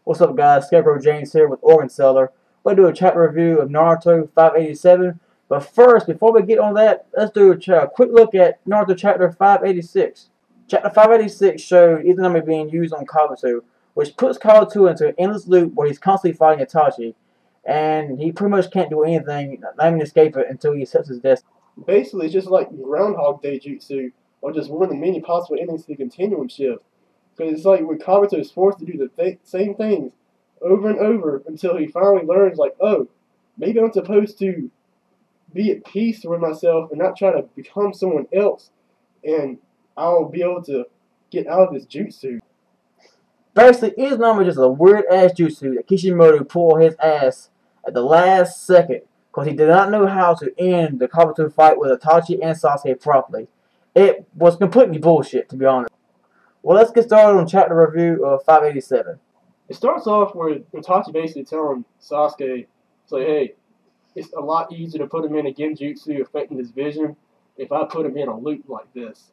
What's up, guys? Scarecrow James here with Organ Seller. We're going to do a chapter review of Naruto 587. But first, before we get on that, let's do a quick look at Naruto chapter 586. Chapter 586 showed Izanami being used on Kabuto, which puts Kabuto into an endless loop where he's constantly fighting Itachi. And he pretty much can't do anything, not even escape it, until he accepts his destiny. Basically, it's just like Groundhog Day jutsu, or just one of the many possible endings to the continuum shift. Because it's like when Kabuto is forced to do the same things over and over until he finally learns, like, oh, maybe I'm supposed to be at peace with myself and not try to become someone else, and I'll be able to get out of this jutsu. Basically, Izanami is just a weird-ass jutsu that Kishimoto pulled his ass at the last second because he did not know how to end the Kabuto fight with Itachi and Sasuke properly. It was completely bullshit, to be honest. Well, let's get started on chapter review of 587. It starts off where Itachi basically telling Sasuke, it's like, hey, it's a lot easier to put him in a genjutsu affecting his vision if I put him in a loop like this.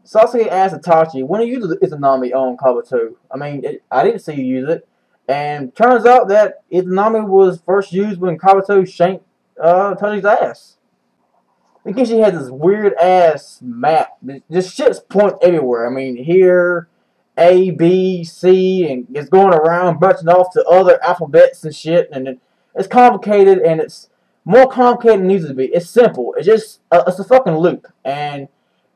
Sasuke asked Itachi, when you use Izanami on Kabuto? I mean, I didn't see you use it. And turns out that Izanami was first used when Kabuto shanked Itachi's ass. Because she had this weird ass map. This shit's point everywhere. I mean, here, A, B, C, and it's going around, branching off to other alphabets and shit. And it's complicated, and it's more complicated than it needs to be. It's simple. It's just it's a fucking loop. And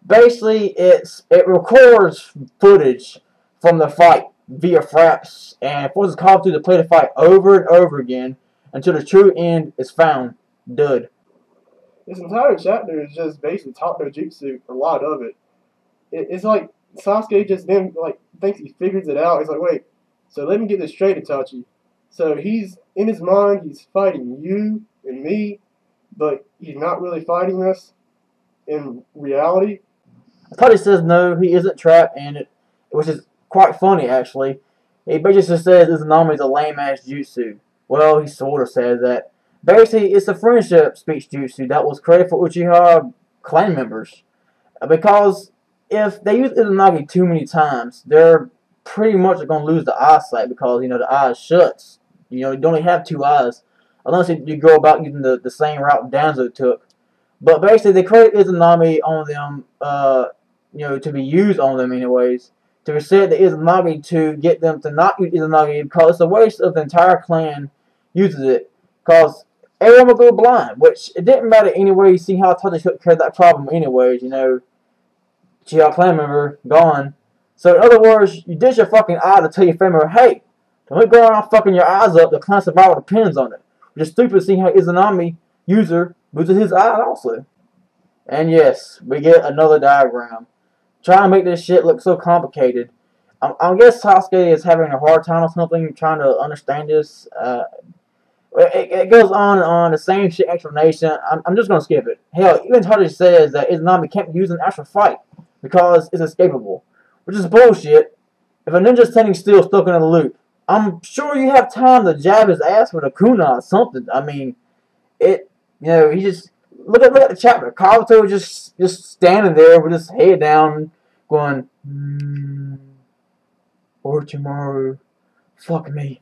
basically, it records footage from the fight via fraps and forces Kabuto to play the fight over and over again until the true end is found. Dud. This entire chapter is just basically top no jutsu, a lot of it. It's like Sasuke just then like thinks he figures it out. He's like, wait, so let me get this straight, Itachi. So he's in his mind, he's fighting you and me, but he's not really fighting us in reality. Itachi says no, he isn't trapped, and which is quite funny actually. He basically says Izanami is a lame ass jutsu. Well, he sort of says that. Basically, it's a friendship speech jutsu that was created for Uchiha clan members. Because if they use Izanagi too many times, they're pretty much going to lose the eyesight because, you know, the eye shuts. You know, you only have two eyes. Unless you go about using the same route Danzo took. But basically, they created Izanami on them, you know, to be used on them anyways. To reset the Izanagi to get them to not use Izanagi because it's a waste of the entire clan uses it. Because everyone will go blind, which it didn't matter anyway. You see how Itachi took care of that problem anyways, you know. Uchiha clan member, gone. So in other words, you ditch your fucking eye to tell your family, hey, don't go around fucking your eyes up, the clan survival depends on it. Which is stupid seeing how Izanami, user, loses his eye also. And yes, we get another diagram. Trying to make this shit look so complicated. I guess Sasuke is having a hard time or something trying to understand this. It goes on and on, the same shit explanation. I'm just going to skip it. Hell, even Itachi says that Izanami can't use an actual fight because it's escapable. Which is bullshit. If a ninja's standing still stuck in a loop, I'm sure you have time to jab his ass with a kunai or something. I mean, you know, he just, look at the chapter. Kabuto just standing there with his head down, going, Orochimaru, fuck me.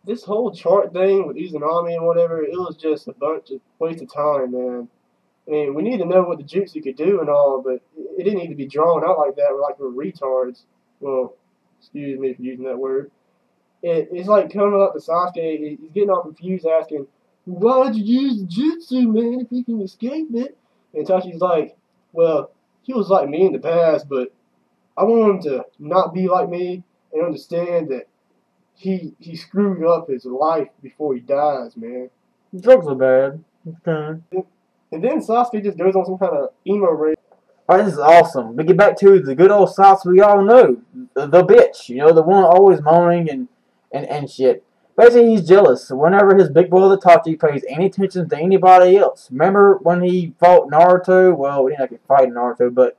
This whole chart thing with Izanami and whatever, it was just a bunch of waste of time, man. I mean, we need to know what the jutsu could do and all, but it didn't need to be drawn out like that. Like we're retards. Well, excuse me for using that word. It's like coming up to Sasuke. He's getting all confused, asking, "Why'd you use jutsu, man? If you can escape it?" And Itachi's like, "Well, he was like me in the past, but I want him to not be like me and understand that he screwed up his life before he dies, man." Drugs are bad. Okay. And then Sasuke just goes on some kind of emo rage. Alright, this is awesome. We get back to the good old Sasuke we all know. The bitch. You know, the one always moaning and shit. Basically, he's jealous whenever his big brother Itachi pays any attention to anybody else. Remember when he fought Naruto? Well, we didn't actually fight Naruto, but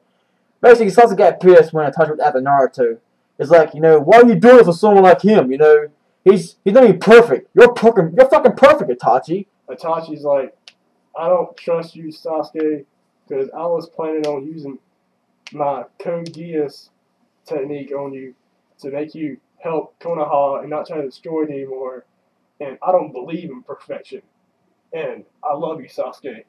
basically, Sasuke got pissed when Itachi was after Naruto. It's like, you know, why are you doing it for someone like him? You know, he's not even perfect. You're fucking perfect, Itachi. Itachi's like, I don't trust you, Sasuke, because I was planning on using my Code Geass technique on you to make you help Konoha and not try to destroy it anymore. And I don't believe in perfection. And I love you, Sasuke.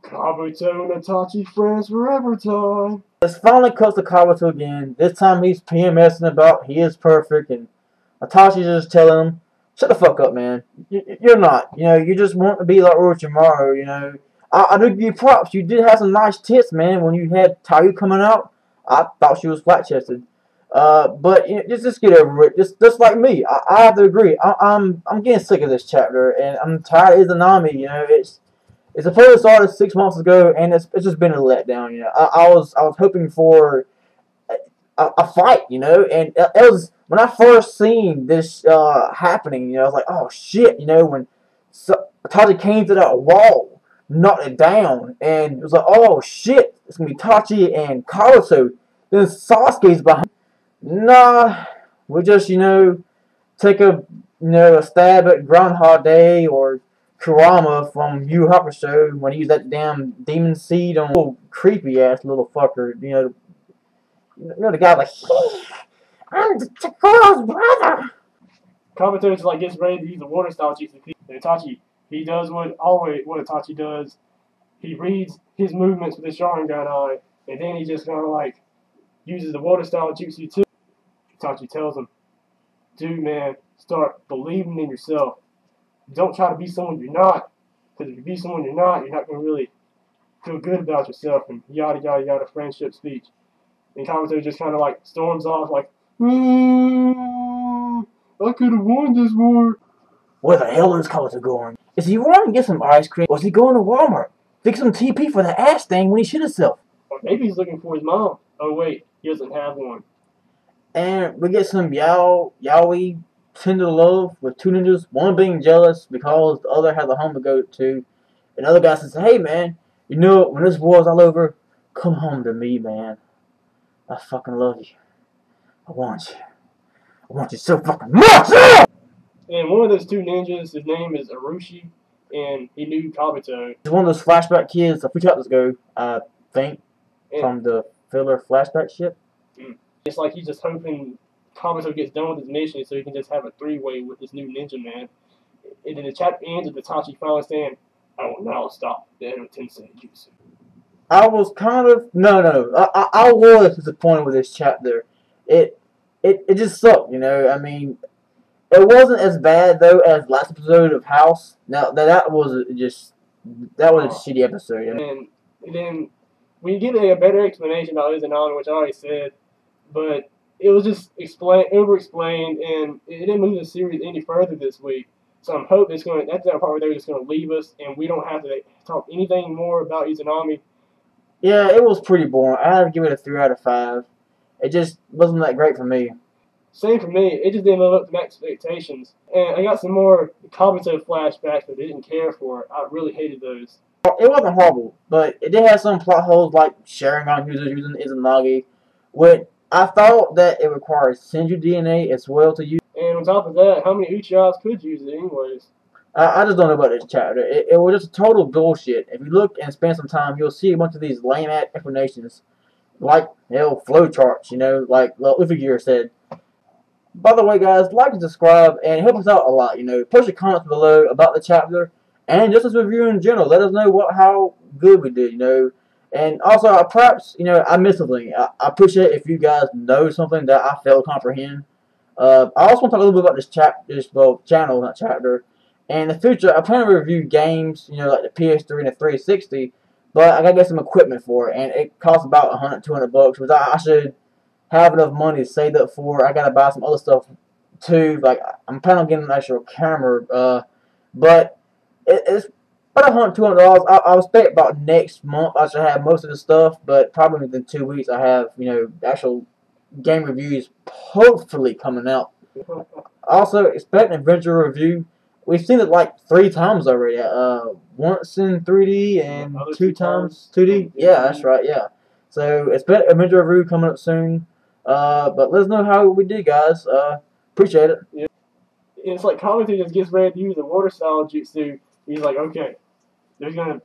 Kabuto and Itachi friends forever time. It's finally cuts to Kabuto again. This time he's PMSing about he is perfect, and Itachi's just telling him, shut the fuck up, man. You're not. You know, you just want to be like Orochimaru, you know. I do give you props. You did have some nice tits, man, when you had Tayu coming out. I thought she was flat-chested. But you know, just get over it. Just like me. I have to agree. I'm getting sick of this chapter, and I'm tired of Izanami, you know. It's supposed to start 6 months ago, and it's just been a letdown, you know. I was hoping for a fight, you know, and it was when I first seen this happening, you know, I was like, oh shit, you know, when Tachi came to that wall, knocked it down, and it was like, oh shit, it's gonna be Tachi and Kabuto. Then Sasuke's behind. Nah, we just, you know, take a stab at Groundhog Day or Kurama from Yu Yu Hakusho when he used that damn demon seed on a little creepy ass little fucker, you know the guy like, I'm the girl's brother. Kabuto just like gets ready to use the water style jutsu. And Itachi, he does what Itachi does. He reads his movements with his Sharingan eye, and then he just kind of like uses the water style jutsu too. Itachi tells him, dude, man, start believing in yourself. Don't try to be someone you're not, because if you be someone you're not going to really feel good about yourself, and yada yada yada friendship speech. And Kabuto just kind of like storms off like, I could have won this war. Where the hell is Kabuto going? Is he running to get some ice cream, or is he going to Walmart? Fix some TP for the ass thing when he shit himself. Or maybe he's looking for his mom. Oh wait, he doesn't have one. And we get some yaoi tender love with two ninjas, one being jealous because the other has a home to go to. And the other guy says, hey man, you know, when this war's all over, come home to me, man. I fucking love you. I want you. I want you so fucking much! And one of those two ninjas, his name is Arushi, and he knew Kabuto. He's one of those flashback kids a few chapters ago, I think, from the filler flashback ship. It's like he's just hoping Kabuto gets done with his mission so he can just have a three-way with this new ninja man. And then the chapter ends with Itachi finally saying, I will now stop the Edo Tensei Jutsu. I was kind of I was disappointed with this chapter. It just sucked, you know. I mean, it wasn't as bad though as last episode of House. Now that was a shitty episode. And then we get a better explanation about Izanami, which I already said, but it was just over-explained, and it didn't move the series any further this week. So I'm hoping that's that part where they're just going to leave us, and we don't have to talk anything more about Izanami. Yeah, it was pretty boring. I had to give it a 3 out of 5. It just wasn't that great for me. Same for me. It just didn't live up to my expectations. And I got some more Kabuto flashbacks that I didn't care for. I really hated those. It wasn't horrible, but it did have some plot holes like Sharingan users using Izanagi, which I thought that it requires Senju DNA as well to use. And on top of that, how many Uchihas could use it anyways? I just don't know about this chapter. It was just total bullshit. If you look and spend some time, you'll see a bunch of these lame-ass explanations. Like, hell, flowcharts, you know, like Luffy Gear said. By the way, guys, like and subscribe and help us out a lot, you know. Post your comments below about the chapter and just this review in general. Let us know how good we did, you know. And also, perhaps, you know, I missed something. I appreciate if you guys know something that I failed to comprehend. I also want to talk a little bit about this channel, not chapter. And in the future, I plan to review games, you know, like the PS3 and the 360. But I gotta get some equipment for it, and it costs about $100, $200, which I should have enough money saved up for. I gotta buy some other stuff too. Like I'm planning on getting an actual camera, but it's about $100, $200. I expect about next month I should have most of the stuff, but probably within 2 weeks I have, you know, actual game reviews hopefully coming out. Also, expect an adventure review. We've seen it like 3 times already. Once in 3D and 2 times 2D. Yeah, that's right. Yeah. So expect an adventure review coming up soon. But let us know how we did, guys. Appreciate it. Yeah. It's like Kabuto just gets ready to use the water style jutsu. He's like, okay, there's gonna.